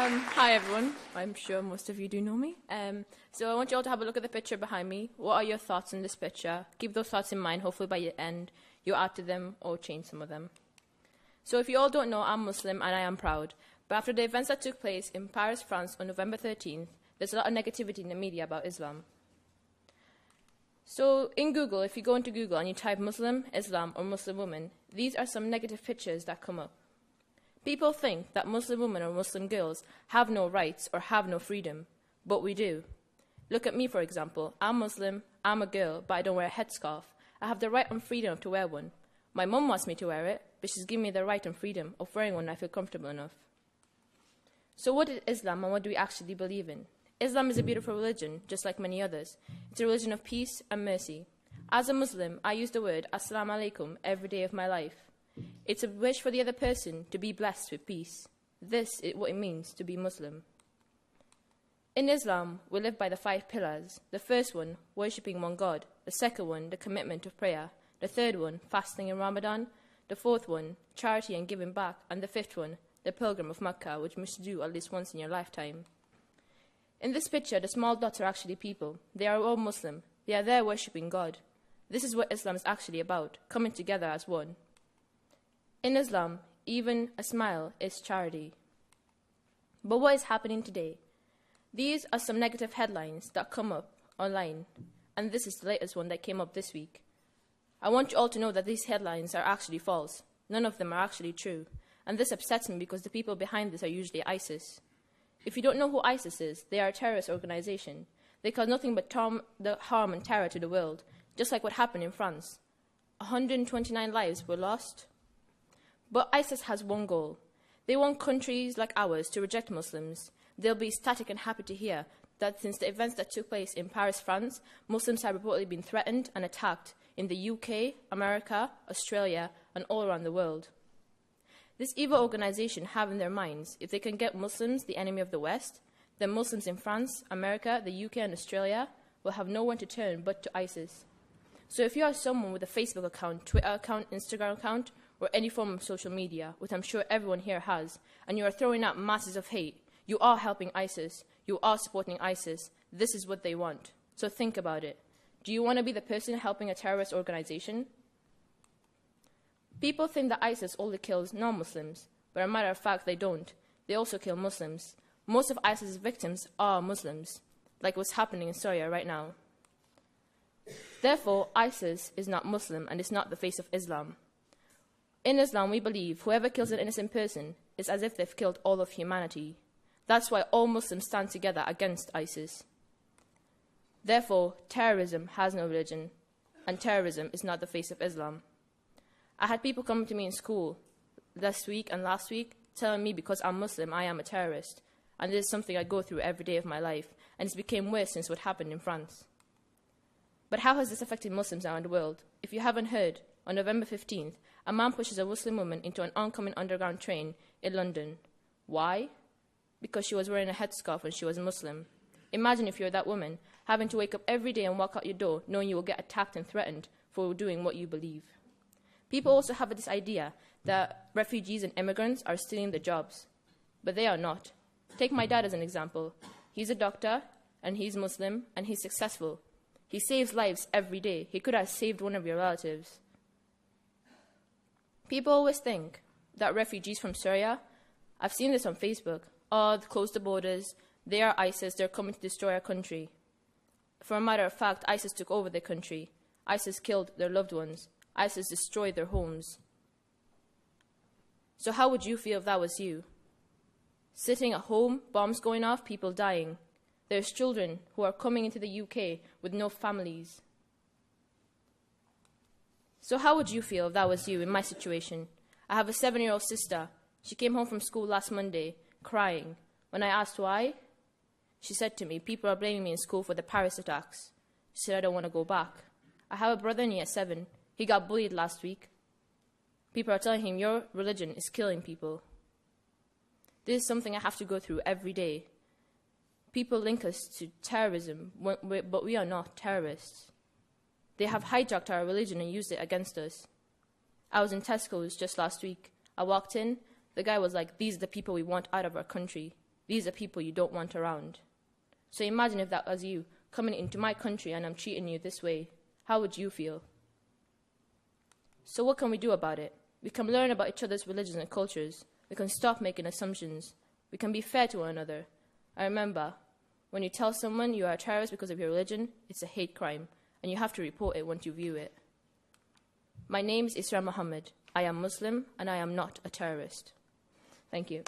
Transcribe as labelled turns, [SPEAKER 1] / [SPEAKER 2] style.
[SPEAKER 1] Hi everyone. I'm sure most of you do know me. So I want you all to have a look at the picture behind me. What are your thoughts on this picture? Keep those thoughts in mind. Hopefully by the end you'll add to them or change some of them. So if you all don't know, I'm Muslim and I am proud. But after the events that took place in Paris, France on November 13th, there's a lot of negativity in the media about Islam. So in Google, if you go into Google and you type Muslim, Islam or Muslim woman, these are some negative pictures that come up. People think that Muslim women or Muslim girls have no rights or have no freedom, but we do. Look at me, for example. I'm Muslim, I'm a girl, but I don't wear a headscarf. I have the right and freedom to wear one. My mum wants me to wear it, but she's given me the right and freedom of wearing one when I feel comfortable enough. So what is Islam and what do we actually believe in? Islam is a beautiful religion, just like many others. It's a religion of peace and mercy. As a Muslim, I use the word Assalamu alaikum every day of my life. It's a wish for the other person to be blessed with peace. This is what it means to be Muslim. In Islam, we live by the 5 pillars. The first one, worshipping one God. The second one, the commitment of prayer. The third one, fasting in Ramadan. The fourth one, charity and giving back. And the fifth one, the pilgrim of Mecca, which you must do at least once in your lifetime. In this picture, the small dots are actually people. They are all Muslim. They are there worshipping God. This is what Islam is actually about, coming together as one. In Islam, even a smile is charity. But what is happening today? These are some negative headlines that come up online, and this is the latest one that came up this week. I want you all to know that these headlines are actually false. None of them are actually true, and this upsets me because the people behind this are usually ISIS. If you don't know who ISIS is, they are a terrorist organization. They cause nothing but harm and terror to the world, just like what happened in France. 129 lives were lost. But ISIS has one goal. They want countries like ours to reject Muslims. They'll be ecstatic and happy to hear that since the events that took place in Paris, France, Muslims have reportedly been threatened and attacked in the UK, America, Australia, and all around the world. This evil organization have in their minds, if they can get Muslims, the enemy of the West, then Muslims in France, America, the UK, and Australia will have no one to turn but to ISIS. So if you are someone with a Facebook account, Twitter account, Instagram account, or any form of social media, which I'm sure everyone here has, and you are throwing out masses of hate, you are helping ISIS. You are supporting ISIS. This is what they want. So think about it. Do you want to be the person helping a terrorist organization? People think that ISIS only kills non-Muslims, but as a matter of fact, they don't. They also kill Muslims. Most of ISIS's victims are Muslims, like what's happening in Syria right now. Therefore, ISIS is not Muslim and is not the face of Islam. In Islam, we believe whoever kills an innocent person is as if they've killed all of humanity. That's why all Muslims stand together against ISIS. Therefore, terrorism has no religion, and terrorism is not the face of Islam. I had people come to me in school this week and last week telling me because I'm Muslim, I am a terrorist. And this is something I go through every day of my life, and it's become worse since what happened in France. But how has this affected Muslims around the world? If you haven't heard, on November 15th, a man pushes a Muslim woman into an oncoming underground train in London. Why? Because she was wearing a headscarf and she was a Muslim. Imagine if you're that woman, having to wake up every day and walk out your door knowing you will get attacked and threatened for doing what you believe. People also have this idea that refugees and immigrants are stealing the jobs, but they are not. Take my dad as an example. He's a doctor, and he's Muslim, and he's successful. He saves lives every day. He could have saved one of your relatives. People always think that refugees from Syria, I've seen this on Facebook, close the borders, they are ISIS, they're coming to destroy our country. For a matter of fact, ISIS took over their country. ISIS killed their loved ones. ISIS destroyed their homes. So how would you feel if that was you? Sitting at home, bombs going off, people dying. There's children who are coming into the UK with no families. So how would you feel if that was you in my situation? I have a 7-year-old sister. She came home from school last Monday, crying. When I asked why, she said to me, people are blaming me in school for the Paris attacks. She said, I don't want to go back. I have a brother in year 7. He got bullied last week. People are telling him, your religion is killing people. This is something I have to go through every day. People link us to terrorism, but we are not terrorists. They have hijacked our religion and used it against us. I was in Tesco's just last week. I walked in. The guy was like, these are the people we want out of our country. these are people you don't want around. So imagine if that was you coming into my country and I'm treating you this way. How would you feel? So what can we do about it? We can learn about each other's religions and cultures. We can stop making assumptions. We can be fair to one another. And remember, when you tell someone you are a terrorist because of your religion, it's a hate crime, and you have to report it once you view it. My name is Isra Muhammad. I am Muslim, and I am not a terrorist. Thank you.